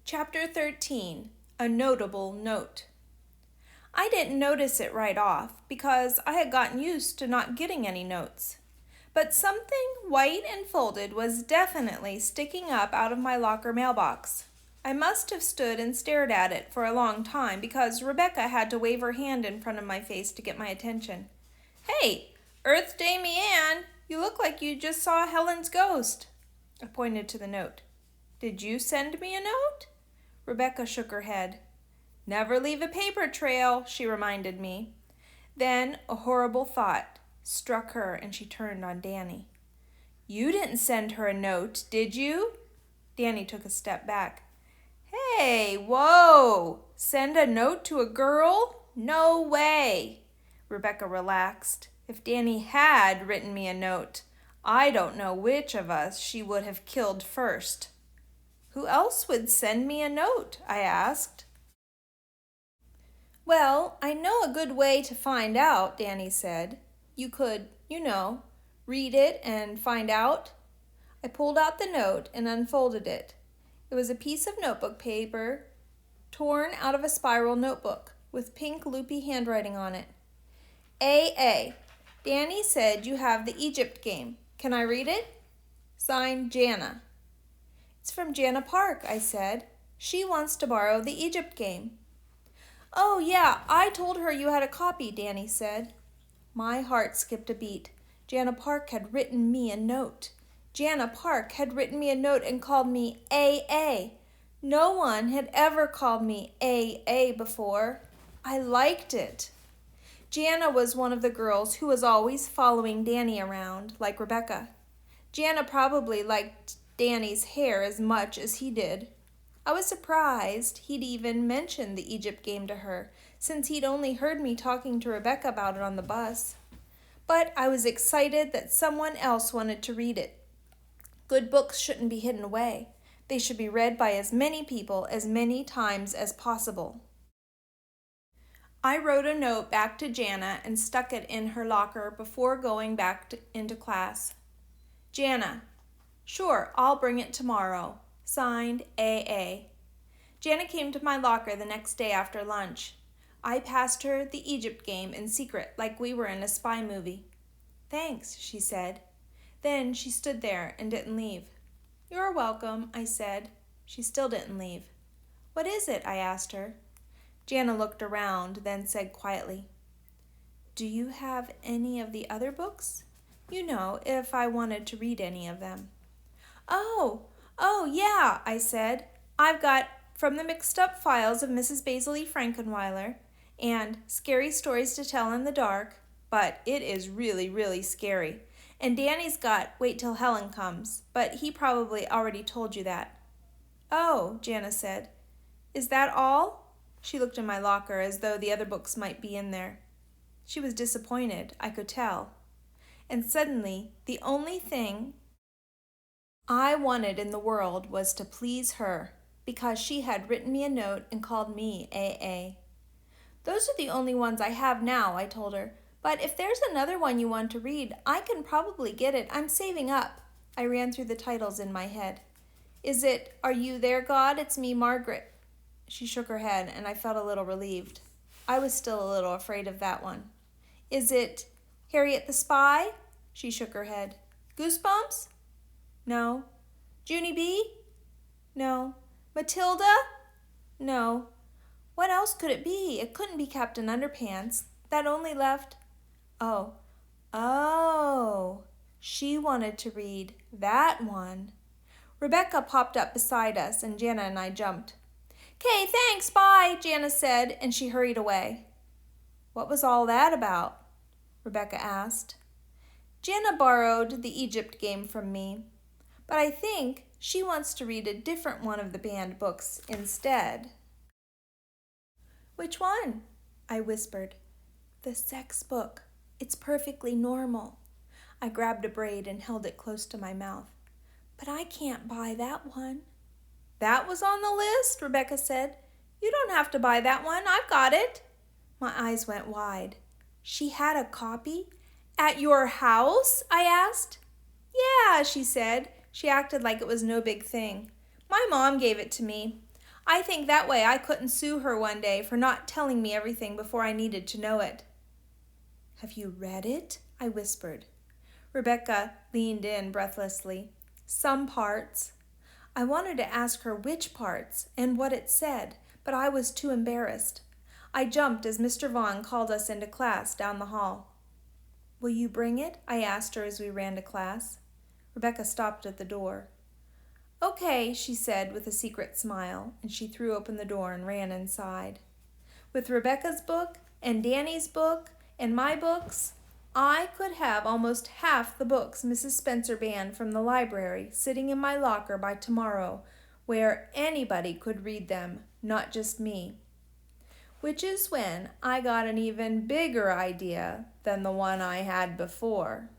Chapter 13, A Notable Note. I didn't notice it right off because I had gotten used to not getting any notes. But something white and folded was definitely sticking up out of my locker mailbox. I must have stood and stared at it for a long time because Rebecca had to wave her hand in front of my face to get my attention. "Hey, Earth Day Meanne, you look like you just saw Helen's ghost." I pointed to the note. "Did you send me a note?" Rebecca shook her head. "Never leave a paper trail," she reminded me. Then a horrible thought struck her and she turned on Danny. "You didn't send her a note, did you?" Danny took a step back. "Hey, whoa! Send a note to a girl? No way!" Rebecca relaxed. If Danny had written me a note, I don't know which of us she would have killed first. "Who else would send me a note?" I asked. "Well, I know a good way to find out," Danny said. "You could, read it and find out." I pulled out the note and unfolded it. It was a piece of notebook paper torn out of a spiral notebook with pink loopy handwriting on it. "AA. Danny said you have the Egypt game. Can I read it? Signed, Jana." "It's from Jana Park," I said. "She wants to borrow the Egypt game." "Oh, yeah, I told her you had a copy," Danny said. My heart skipped a beat. Jana Park had written me a note. Jana Park had written me a note and called me AA. No one had ever called me AA before. I liked it. Jana was one of the girls who was always following Danny around, like Rebecca. Jana probably liked Danny's hair as much as he did. I was surprised he'd even mentioned the Egypt game to her, since he'd only heard me talking to Rebecca about it on the bus. But I was excited that someone else wanted to read it. Good books shouldn't be hidden away. They should be read by as many people as many times as possible. I wrote a note back to Jana and stuck it in her locker before going back into class. "Jana, sure, I'll bring it tomorrow. Signed, AA." Jana came to my locker the next day after lunch. I passed her the Egypt game in secret like we were in a spy movie. "Thanks," she said. Then she stood there and didn't leave. "You're welcome," I said. She still didn't leave. "What is it?" I asked her. Jana looked around, then said quietly, "Do you have any of the other books? If I wanted to read any of them." Oh, yeah," I said. "I've got From the Mixed Up Files of Mrs. Basil E. Frankenweiler and Scary Stories to Tell in the Dark, but it is really, really scary. And Danny's got Wait Till Helen Comes, but he probably already told you that." "Oh," Jana said. "Is that all?" She looked in my locker as though the other books might be in there. She was disappointed, I could tell. And suddenly, the only thing I wanted in the world was to please her, because she had written me a note and called me AA. "Those are the only ones I have now," I told her. "But if there's another one you want to read, I can probably get it. I'm saving up." I ran through the titles in my head. "Is it Are You There, God? It's Me, Margaret." She shook her head, and I felt a little relieved. I was still a little afraid of that one. "Is it Harriet the Spy?" She shook her head. "Goosebumps?" "No." "Junie B?" "No." "Matilda?" "No." What else could it be? It couldn't be Captain Underpants. That only left... Oh, she wanted to read that one. Rebecca popped up beside us, and Jana and I jumped. "'Kay, thanks, bye," Jana said, and she hurried away. "What was all that about?" Rebecca asked. "Jana borrowed the Egypt game from me, but I think she wants to read a different one of the banned books instead." "Which one?" I whispered. "The sex book. It's perfectly normal." I grabbed a braid and held it close to my mouth. "But I can't buy that one." "That was on the list?" Rebecca said. "You don't have to buy that one. I've got it." My eyes went wide. She had a copy? "At your house?" I asked. "Yeah," she said. She acted like it was no big thing. "My mom gave it to me. I think that way I couldn't sue her one day for not telling me everything before I needed to know it. Have you read it? I whispered. Rebecca leaned in breathlessly. Some parts. I wanted to ask her which parts and what it said, but I was too embarrassed. I jumped as Mr. Vaughn called us into class down the hall. Will you bring it? I asked her as we ran to class. Rebecca stopped at the door. Okay, she said with a secret smile, and she threw open the door and ran inside. With Rebecca's book and Danny's book and my books, I could have almost half the books Mrs. Spencer banned from the library sitting in my locker by tomorrow, where anybody could read them, not just me. Which is when I got an even bigger idea than the one I had before.